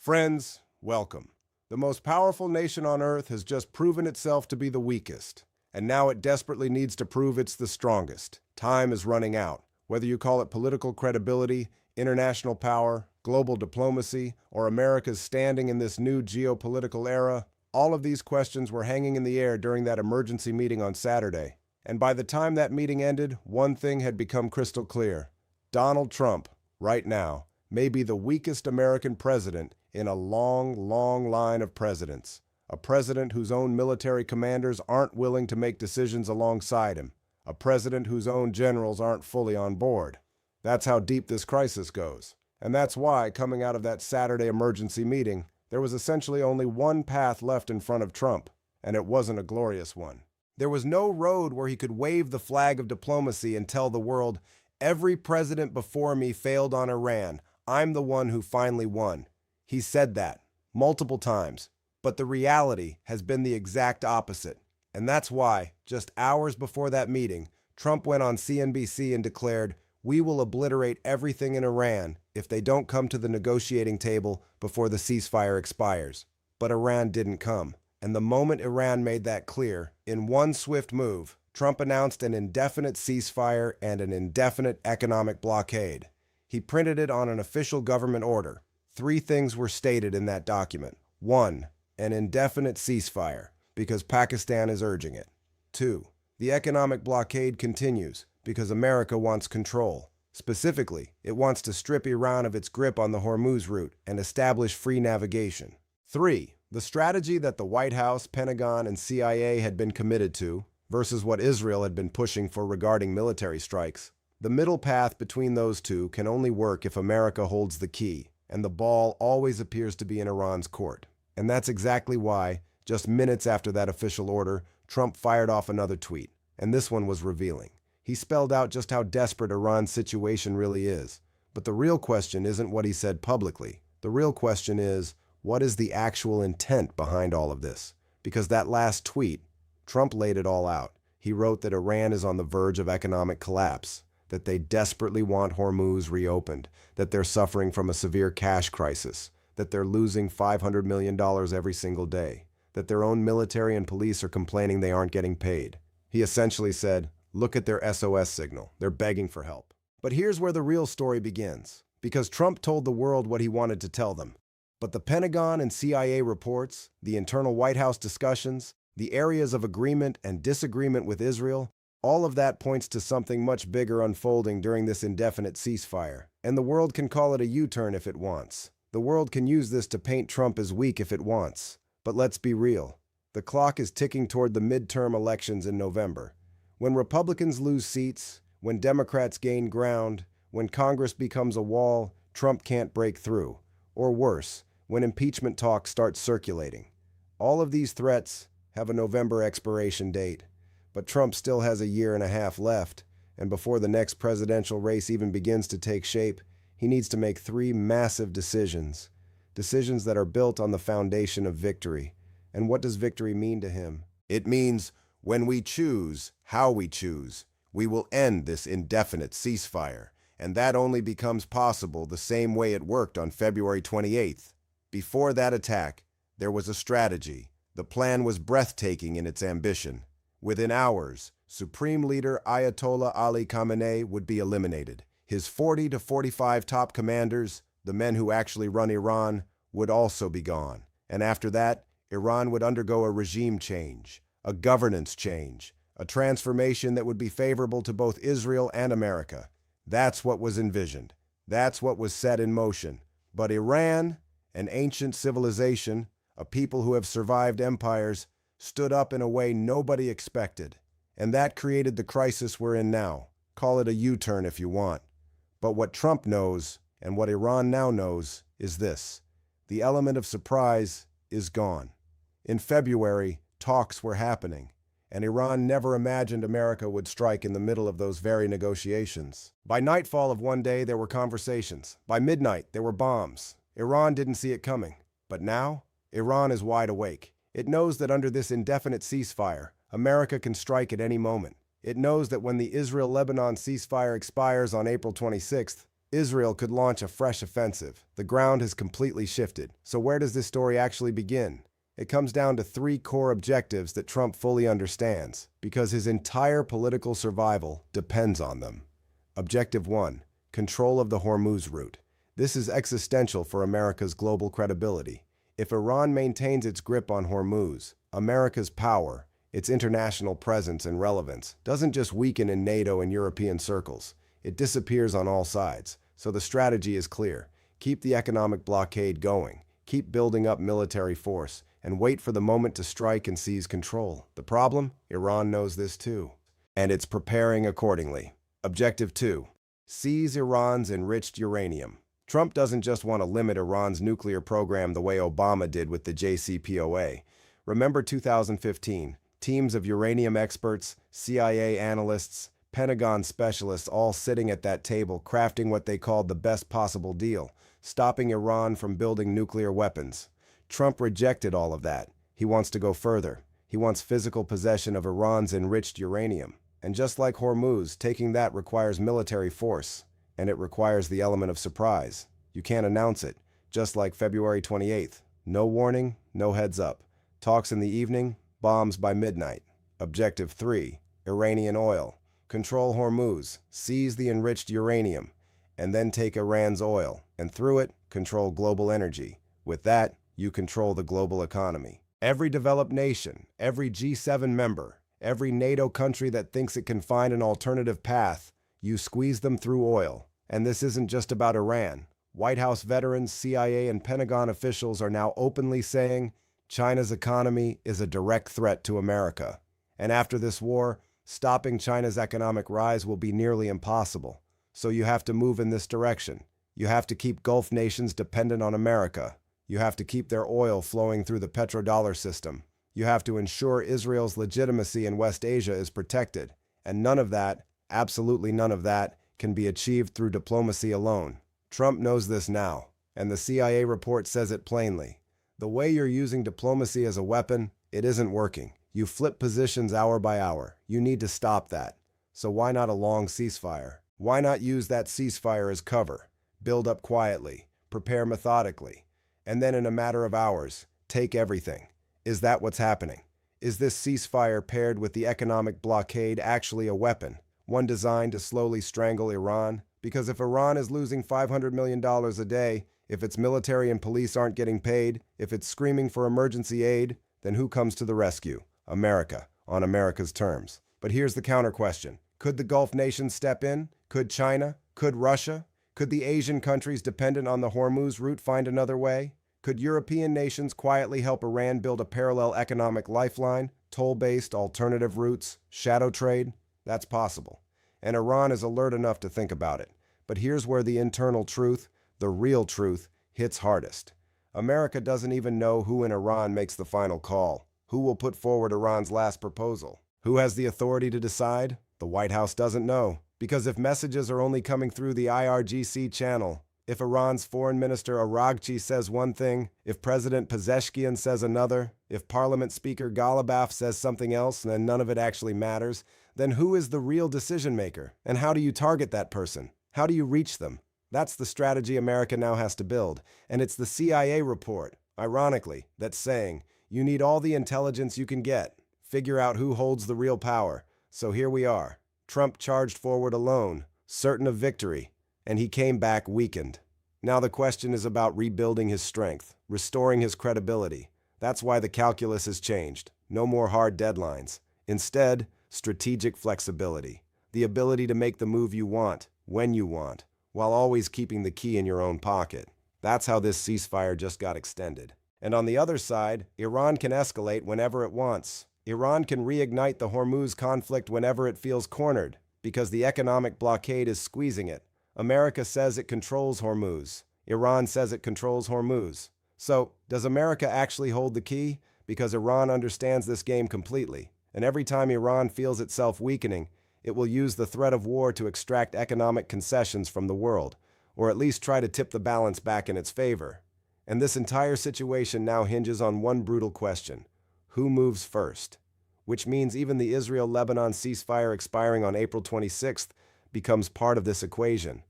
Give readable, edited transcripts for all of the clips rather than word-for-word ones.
Friends, welcome. The most powerful nation on earth has just proven itself to be the weakest, and now it desperately needs to prove it's the strongest. Time is running out. Whether you call it political credibility, international power, global diplomacy, or America's standing in this new geopolitical era, all of these questions were hanging in the air during that emergency meeting on Saturday. And by the time that meeting ended, one thing had become crystal clear. Donald Trump, right now, may be the weakest American president in a long, long line of presidents. A president whose own military commanders aren't willing to make decisions alongside him. A president whose own generals aren't fully on board. That's how deep this crisis goes. And that's why, coming out of that Saturday emergency meeting, there was essentially only one path left in front of Trump, and it wasn't a glorious one. There was no road where he could wave the flag of diplomacy and tell the world, "Every president before me failed on Iran. I'm the one who finally won." He said that multiple times, but the reality has been the exact opposite. And that's why, just hours before that meeting, Trump went on CNBC and declared, "We will obliterate everything in Iran if they don't come to the negotiating table before the ceasefire expires." But Iran didn't come. And the moment Iran made that clear, in one swift move, Trump announced an indefinite ceasefire and an indefinite economic blockade. He printed it on an official government order. 3 things were stated in that document. 1, an indefinite ceasefire, because Pakistan is urging it. 2, the economic blockade continues, because America wants control. Specifically, it wants to strip Iran of its grip on the Hormuz route and establish free navigation. 3, the strategy that the White House, Pentagon, and CIA had been committed to, versus what Israel had been pushing for regarding military strikes. The middle path between those two can only work if America holds the key, and the ball always appears to be in Iran's court. And that's exactly why, just minutes after that official order, Trump fired off another tweet, and this one was revealing. He spelled out just how desperate Iran's situation really is. But the real question isn't what he said publicly. The real question is, what is the actual intent behind all of this? Because that last tweet, Trump laid it all out. He wrote that Iran is on the verge of economic collapse, that they desperately want Hormuz reopened, that they're suffering from a severe cash crisis, that they're losing $500 million every single day, that their own military and police are complaining they aren't getting paid. He essentially said, look at their SOS signal. They're begging for help. But here's where the real story begins, because Trump told the world what he wanted to tell them. But the Pentagon and CIA reports, the internal White House discussions, the areas of agreement and disagreement with Israel, all of that points to something much bigger unfolding during this indefinite ceasefire. And the world can call it a U-turn if it wants. The world can use this to paint Trump as weak if it wants. But let's be real. The clock is ticking toward the midterm elections in November. When Republicans lose seats, when Democrats gain ground, when Congress becomes a wall, Trump can't break through. Or worse, when impeachment talk starts circulating. All of these threats have a November expiration date. But Trump still has a year and a half left, and before the next presidential race even begins to take shape, he needs to make 3 massive decisions. Decisions that are built on the foundation of victory. And what does victory mean to him? It means, when we choose how we choose, we will end this indefinite ceasefire. And that only becomes possible the same way it worked on February 28th. Before that attack, there was a strategy. The plan was breathtaking in its ambition. Within hours, Supreme Leader Ayatollah Ali Khamenei would be eliminated. His 40 to 45 top commanders, the men who actually run Iran, would also be gone. And after that, Iran would undergo a regime change, a governance change, a transformation that would be favorable to both Israel and America. That's what was envisioned. That's what was set in motion. But Iran, an ancient civilization, a people who have survived empires, stood up in a way nobody expected. And that created the crisis we're in now. Call it a U-turn if you want. But what Trump knows, and what Iran now knows, is this. The element of surprise is gone. In February, talks were happening, and Iran never imagined America would strike in the middle of those very negotiations. By nightfall of one day, there were conversations. By midnight, there were bombs. Iran didn't see it coming. But now, Iran is wide awake. It knows that under this indefinite ceasefire, America can strike at any moment. It knows that when the Israel-Lebanon ceasefire expires on April 26th, Israel could launch a fresh offensive. The ground has completely shifted. So where does this story actually begin? It comes down to three core objectives that Trump fully understands, because his entire political survival depends on them. Objective 1. Control of the Hormuz route. This is existential for America's global credibility. If Iran maintains its grip on Hormuz, America's power, its international presence and relevance, doesn't just weaken in NATO and European circles. It disappears on all sides. So the strategy is clear. Keep the economic blockade going. Keep building up military force, and wait for the moment to strike and seize control. The problem? Iran knows this too, and it's preparing accordingly. Objective 2. Seize Iran's enriched uranium. Trump doesn't just want to limit Iran's nuclear program the way Obama did with the JCPOA. Remember 2015, teams of uranium experts, CIA analysts, Pentagon specialists all sitting at that table crafting what they called the best possible deal, stopping Iran from building nuclear weapons. Trump rejected all of that. He wants to go further. He wants physical possession of Iran's enriched uranium. And just like Hormuz, taking that requires military force, and it requires the element of surprise. You can't announce it, just like February 28th. No warning, no heads up. Talks in the evening, bombs by midnight. Objective 3. Iranian oil. Control Hormuz, seize the enriched uranium, and then take Iran's oil, and through it, control global energy. With that, you control the global economy. Every developed nation, every G7 member, every NATO country that thinks it can find an alternative path, you squeeze them through oil. And this isn't just about Iran. White House veterans, CIA, and Pentagon officials are now openly saying China's economy is a direct threat to America. And after this war, stopping China's economic rise will be nearly impossible. So you have to move in this direction. You have to keep Gulf nations dependent on America. You have to keep their oil flowing through the petrodollar system. You have to ensure Israel's legitimacy in West Asia is protected. And none of that, absolutely none of that, can be achieved through diplomacy alone. Trump knows this now, and the CIA report says it plainly. The way you're using diplomacy as a weapon, it isn't working. You flip positions hour by hour. You need to stop that. So why not a long ceasefire? Why not use that ceasefire as cover? Build up quietly, prepare methodically, and then in a matter of hours, take everything. Is that what's happening? Is this ceasefire paired with the economic blockade actually a weapon? One designed to slowly strangle Iran? Because if Iran is losing $500 million a day, if its military and police aren't getting paid, if it's screaming for emergency aid, then who comes to the rescue? America, on America's terms. But here's the counter question. Could the Gulf nations step in? Could China? Could Russia? Could the Asian countries dependent on the Hormuz route find another way? Could European nations quietly help Iran build a parallel economic lifeline, toll-based alternative routes, shadow trade? That's possible. And Iran is alert enough to think about it. But here's where the internal truth, the real truth, hits hardest. America doesn't even know who in Iran makes the final call. Who will put forward Iran's last proposal? Who has the authority to decide? The White House doesn't know. Because if messages are only coming through the IRGC channel, if Iran's Foreign Minister Araghchi says one thing, if President Pezeshkian says another, if Parliament Speaker Ghalibaf says something else, and none of it actually matters, then who is the real decision maker? And how do you target that person? How do you reach them? That's the strategy America now has to build. And it's the CIA report, ironically, that's saying, you need all the intelligence you can get. Figure out who holds the real power. So here we are. Trump charged forward alone, certain of victory, and he came back weakened. Now the question is about rebuilding his strength, restoring his credibility. That's why the calculus has changed. No more hard deadlines. Instead, strategic flexibility. The ability to make the move you want, when you want, while always keeping the key in your own pocket. That's how this ceasefire just got extended. And on the other side, Iran can escalate whenever it wants. Iran can reignite the Hormuz conflict whenever it feels cornered, because the economic blockade is squeezing it. America says it controls Hormuz. Iran says it controls Hormuz. So, does America actually hold the key? Because Iran understands this game completely. And every time Iran feels itself weakening, it will use the threat of war to extract economic concessions from the world, or at least try to tip the balance back in its favor. And this entire situation now hinges on one brutal question. Who moves first? Which means even the Israel-Lebanon ceasefire expiring on April 26th becomes part of this equation.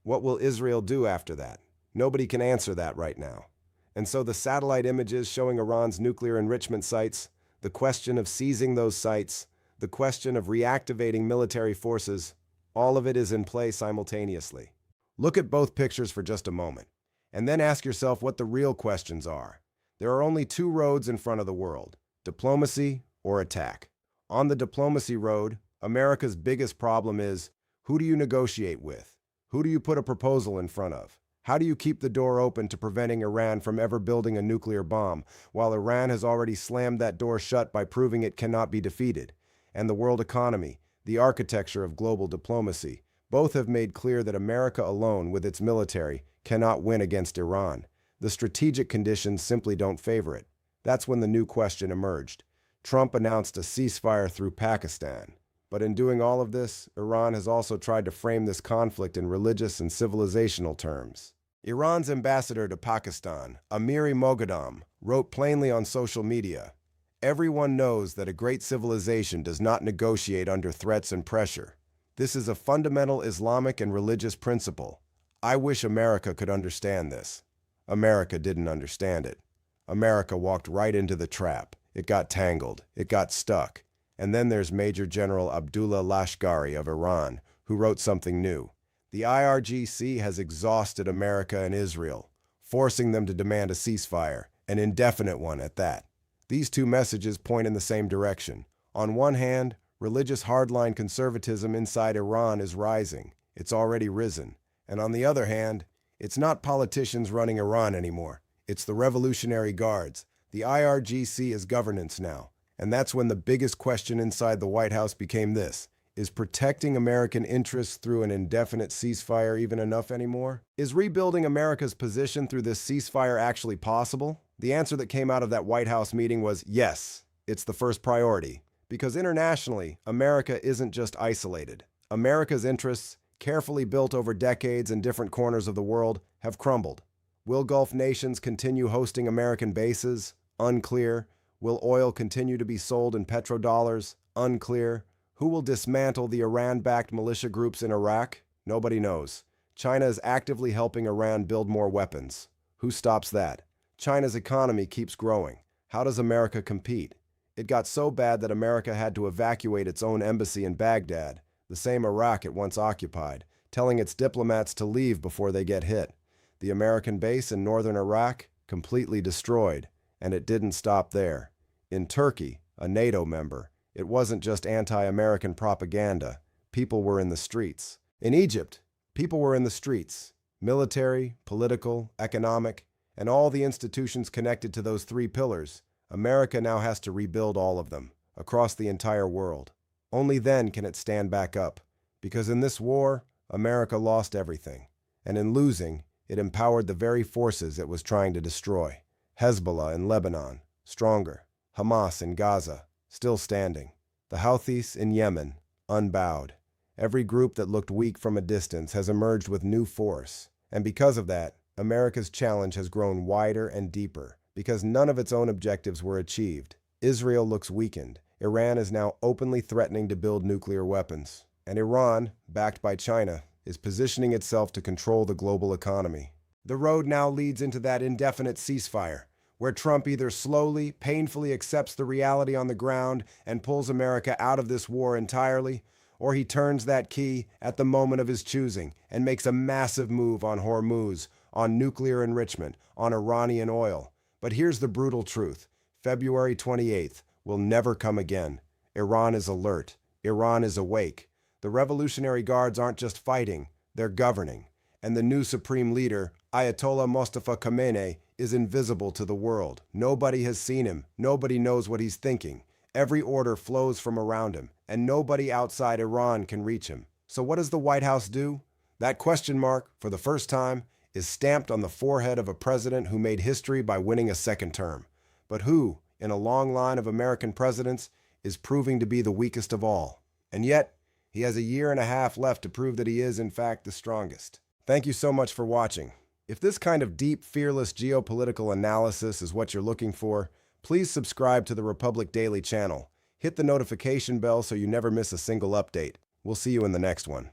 What will Israel do after that? Nobody can answer that right now. And so the satellite images showing Iran's nuclear enrichment sites, the question of seizing those sites, the question of reactivating military forces, all of it is in play simultaneously. Look at both pictures for just a moment, and then ask yourself what the real questions are. There are only two roads in front of the world: diplomacy or attack. On the diplomacy road, America's biggest problem is, who do you negotiate with? Who do you put a proposal in front of? How do you keep the door open to preventing Iran from ever building a nuclear bomb, while Iran has already slammed that door shut by proving it cannot be defeated? And the world economy, the architecture of global diplomacy, both have made clear that America alone, with its military, cannot win against Iran. The strategic conditions simply don't favor it. That's when the new question emerged. Trump announced a ceasefire through Pakistan. But in doing all of this, Iran has also tried to frame this conflict in religious and civilizational terms. Iran's ambassador to Pakistan, Amiri Moghadam, wrote plainly on social media, "Everyone knows that a great civilization does not negotiate under threats and pressure. This is a fundamental Islamic and religious principle. I wish America could understand this." America didn't understand it. America walked right into the trap. It got tangled. It got stuck. And then there's Major General Abdullah Lashkari of Iran, who wrote something new. The IRGC has exhausted America and Israel, forcing them to demand a ceasefire, an indefinite one at that. These two messages point in the same direction. On one hand, religious hardline conservatism inside Iran is rising. It's already risen. And on the other hand, it's not politicians running Iran anymore. It's the Revolutionary Guards. The IRGC is governance now. And that's when the biggest question inside the White House became this: is protecting American interests through an indefinite ceasefire even enough anymore? Is rebuilding America's position through this ceasefire actually possible? The answer that came out of that White House meeting was yes, it's the first priority. Because internationally, America isn't just isolated. America's interests, carefully built over decades in different corners of the world, have crumbled. Will Gulf nations continue hosting American bases? Unclear. Will oil continue to be sold in petrodollars? Unclear. Who will dismantle the Iran-backed militia groups in Iraq? Nobody knows. China is actively helping Iran build more weapons. Who stops that? China's economy keeps growing. How does America compete? It got so bad that America had to evacuate its own embassy in Baghdad, the same Iraq it once occupied, telling its diplomats to leave before they get hit. The American base in northern Iraq, completely destroyed. And it didn't stop there. In Turkey, a NATO member, it wasn't just anti-American propaganda. People were in the streets. In Egypt, people were in the streets. Military, political, economic, and all the institutions connected to those three pillars. America now has to rebuild all of them, across the entire world. Only then can it stand back up. Because in this war, America lost everything. And in losing, it empowered the very forces it was trying to destroy. Hezbollah in Lebanon, stronger. Hamas in Gaza, still standing. The Houthis in Yemen, unbowed. Every group that looked weak from a distance has emerged with new force. And because of that, America's challenge has grown wider and deeper, because none of its own objectives were achieved. Israel looks weakened. Iran is now openly threatening to build nuclear weapons. And Iran, backed by China, is positioning itself to control the global economy. The road now leads into that indefinite ceasefire, where Trump either slowly, painfully accepts the reality on the ground and pulls America out of this war entirely, or he turns that key at the moment of his choosing and makes a massive move on Hormuz, on nuclear enrichment, on Iranian oil. But here's the brutal truth. February 28th will never come again. Iran is alert. Iran is awake. The Revolutionary Guards aren't just fighting, they're governing. And the new supreme leader, Ayatollah Mustafa Khamenei, is invisible to the world. Nobody has seen him. Nobody knows what he's thinking. Every order flows from around him, and nobody outside Iran can reach him. So what does the White House do? That question mark, for the first time, is stamped on the forehead of a president who made history by winning a second term, but who, in a long line of American presidents, is proving to be the weakest of all. And yet, he has a year and a half left to prove that he is, in fact, the strongest. Thank you so much for watching. If this kind of deep, fearless geopolitical analysis is what you're looking for, please subscribe to the Republic Daily channel. Hit the notification bell so you never miss a single update. We'll see you in the next one.